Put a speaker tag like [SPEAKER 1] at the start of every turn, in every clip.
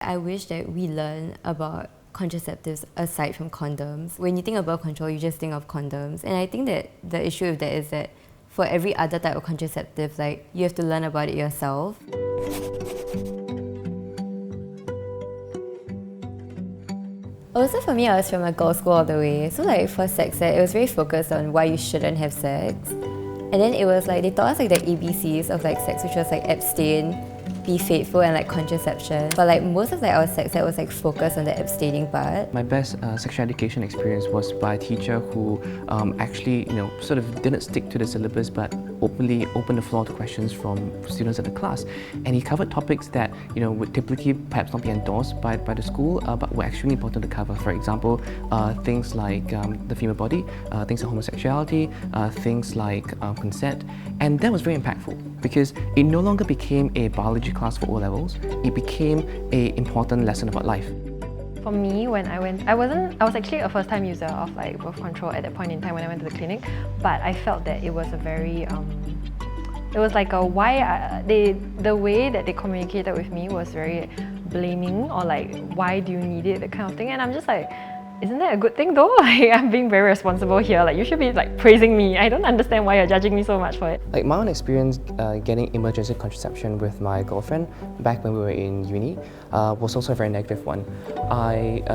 [SPEAKER 1] I wish that we learn about contraceptives aside from condoms. When you think of birth control, you just think of condoms. And I think that the issue with that is that for every other type of contraceptive, like, you have to learn about it yourself. Also for me, I was from a girls' school all the way. So like for sex ed, it was very focused on why you shouldn't have sex. And then it was like, they taught us like the ABCs of like sex, which was like abstain, be faithful, and like contraception. But like most of like our sex ed was like focused on the abstaining part.
[SPEAKER 2] My best sexual education experience was by a teacher who actually, sort of didn't stick to the syllabus but openly opened the floor to questions from students at the class. And he covered topics that, would typically perhaps not be endorsed by the school, but were extremely important to cover. For example, things like the female body, things like homosexuality, things like consent. And that was very impactful because it no longer became a biology class for O-levels, it became an important lesson about life.
[SPEAKER 3] For me, when I was actually a first-time user of like birth control at that point in time when I went to the clinic, but I felt that it was a very, it was like a the way that they communicated with me was very blaming, or like, why do you need it, that kind of thing. And I'm just like, isn't that a good thing though? Like, I'm being very responsible here. Like, you should be like praising me. I don't understand why you're judging me so much for it.
[SPEAKER 2] Like, my own experience getting emergency contraception with my girlfriend back when we were in uni was also a very negative one.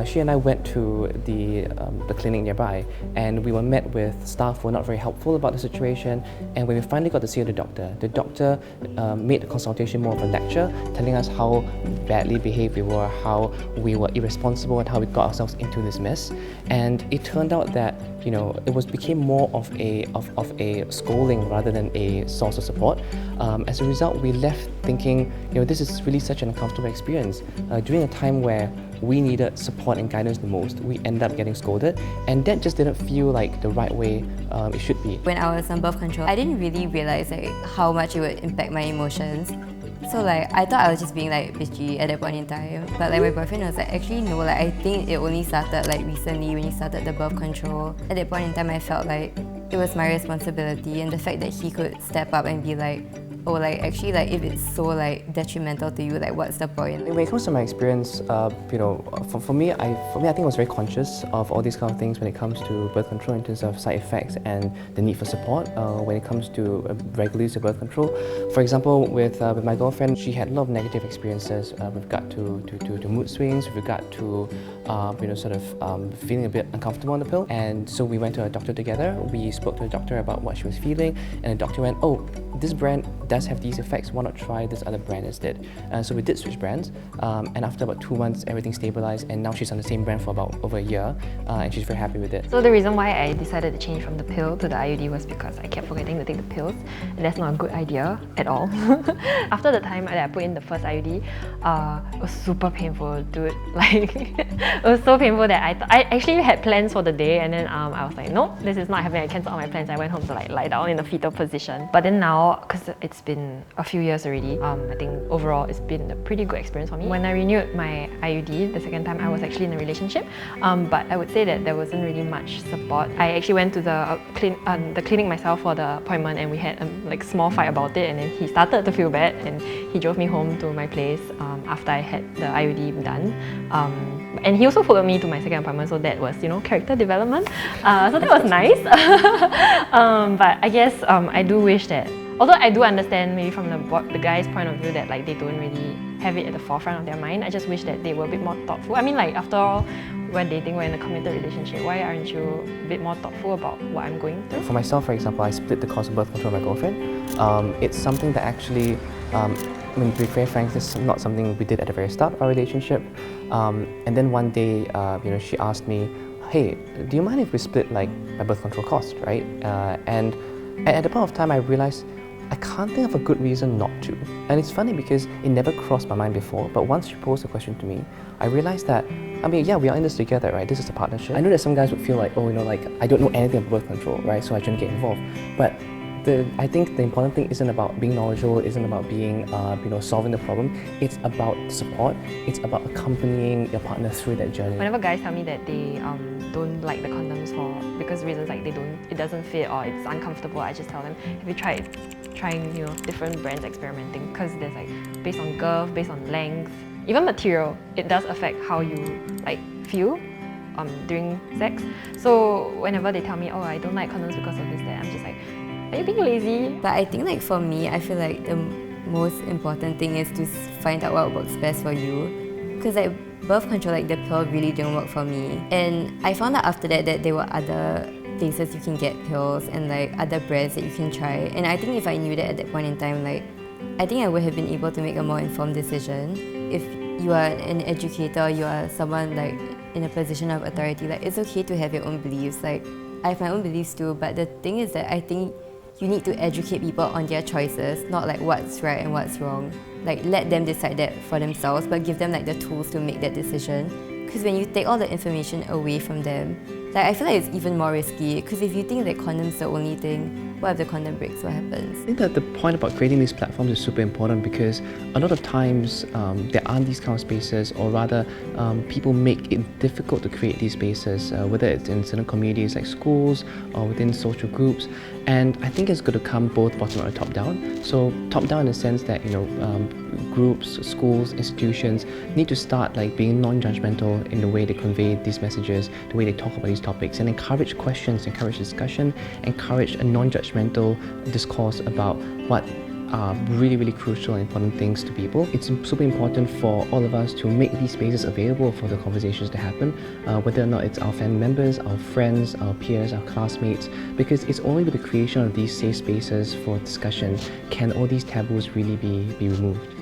[SPEAKER 2] She and I went to the clinic nearby, and we were met with staff who were not very helpful about the situation. And when we finally got to see the doctor made the consultation more of a lecture, telling us how badly behaved we were, how we were irresponsible, and how we got ourselves into this mess. And it turned out that it became more of a scolding rather than a source of support. As a result, we left thinking, this is really such an uncomfortable experience. During a time where we needed support and guidance the most, we ended up getting scolded, and that just didn't feel like the right way it should be.
[SPEAKER 1] When I was on birth control, I didn't really realize like how much it would impact my emotions. So like, I thought I was just being like bitchy at that point in time. But like my boyfriend was like, actually no, like I think it only started like recently when you started the birth control. At that point in time, I felt like it was my responsibility, and the fact that he could step up and be like, oh, like actually, like if it's so like detrimental to you, like what's the point?
[SPEAKER 2] When it comes to my experience, for me, I think I was very conscious of all these kind of things when it comes to birth control in terms of side effects and the need for support when it comes to regular use of birth control. For example, with my girlfriend, she had a lot of negative experiences with regard to mood swings, with regard to feeling a bit uncomfortable on the pill. And so we went to a doctor together. We spoke to the doctor about what she was feeling, and the doctor went, oh, this brand does have these effects, why not try this other brand instead? So we did switch brands, and after about 2 months, everything stabilized, and now she's on the same brand for about over a year, and she's very happy with it.
[SPEAKER 3] So the reason why I decided to change from the pill to the IUD was because I kept forgetting to take the pills, and that's not a good idea at all. After the time that I put in the first IUD, it was super painful, dude. Like, it was so painful that I actually had plans for the day, and then I was like, nope, this is not happening. I cancelled all my plans. I went home to like lie down in a fetal position. But then now, because it's been a few years already, I think overall it's been a pretty good experience for me. When I renewed my IUD the second time, I was actually in a relationship, but I would say that there wasn't really much support. I actually went to the clinic myself for the appointment, and we had a like small fight about it, and then he started to feel bad, and he drove me home to my place after I had the IUD done. And he also followed me to my second appointment, so that was, character development. So that was nice. But I guess I do wish that, although I do understand maybe from the guy's point of view that like they don't really have it at the forefront of their mind, I just wish that they were a bit more thoughtful. I mean, like, after all, we're dating, we're in a committed relationship. Why aren't you a bit more thoughtful about what I'm going through?
[SPEAKER 2] For myself, for example, I split the cost of birth control with my girlfriend. It's something that actually, to be very frank, this is not something we did at the very start of our relationship. And then one day, she asked me, hey, do you mind if we split like my birth control cost, right? And at the point of time, I realized I can't think of a good reason not to. And it's funny because it never crossed my mind before, but once she posed the question to me, I realized that, yeah, we are in this together, right? This is a partnership. I know that some guys would feel like, oh, like, I don't know anything about birth control, right? So I shouldn't get involved. But I think the important thing isn't about being knowledgeable, isn't about being, solving the problem. It's about support. It's about accompanying your partner through that journey.
[SPEAKER 3] Whenever guys tell me that they don't like the condoms because reasons like it doesn't fit or it's uncomfortable, I just tell them, have you tried trying different brands, experimenting? Because there's like based on girth, based on length, even material, it does affect how you like feel during sex. So whenever they tell me, oh, I don't like condoms because of this, that, I'm just like, are you being lazy?
[SPEAKER 1] But I think like for me, I feel like the most important thing is to find out what works best for you. Because like birth control, like the pill really didn't work for me. And I found out after that there were other places you can get pills and like other brands that you can try. And I think if I knew that at that point in time, like I think I would have been able to make a more informed decision. If you are an educator, you are someone like in a position of authority, like it's okay to have your own beliefs. Like I have my own beliefs too, but the thing is that I think you need to educate people on their choices, not like what's right and what's wrong. Like let them decide that for themselves, but give them like the tools to make that decision. Because when you take all the information away from them, like I feel like it's even more risky. Because if you think that condom's the only thing, what if the condom breaks? What happens?
[SPEAKER 2] I think that the point about creating these platforms is super important because a lot of times there aren't these kind of spaces, or rather people make it difficult to create these spaces, whether it's in certain communities like schools or within social groups. And I think it's going to come both bottom up and top down. So top down in the sense that groups, schools, institutions need to start like being non-judgmental in the way they convey these messages, the way they talk about these topics, and encourage questions, encourage discussion, encourage a non-judgmental discourse about what are really, really crucial and important things to people. It's super important for all of us to make these spaces available for the conversations to happen, whether or not it's our family members, our friends, our peers, our classmates, because it's only with the creation of these safe spaces for discussion can all these taboos really be removed.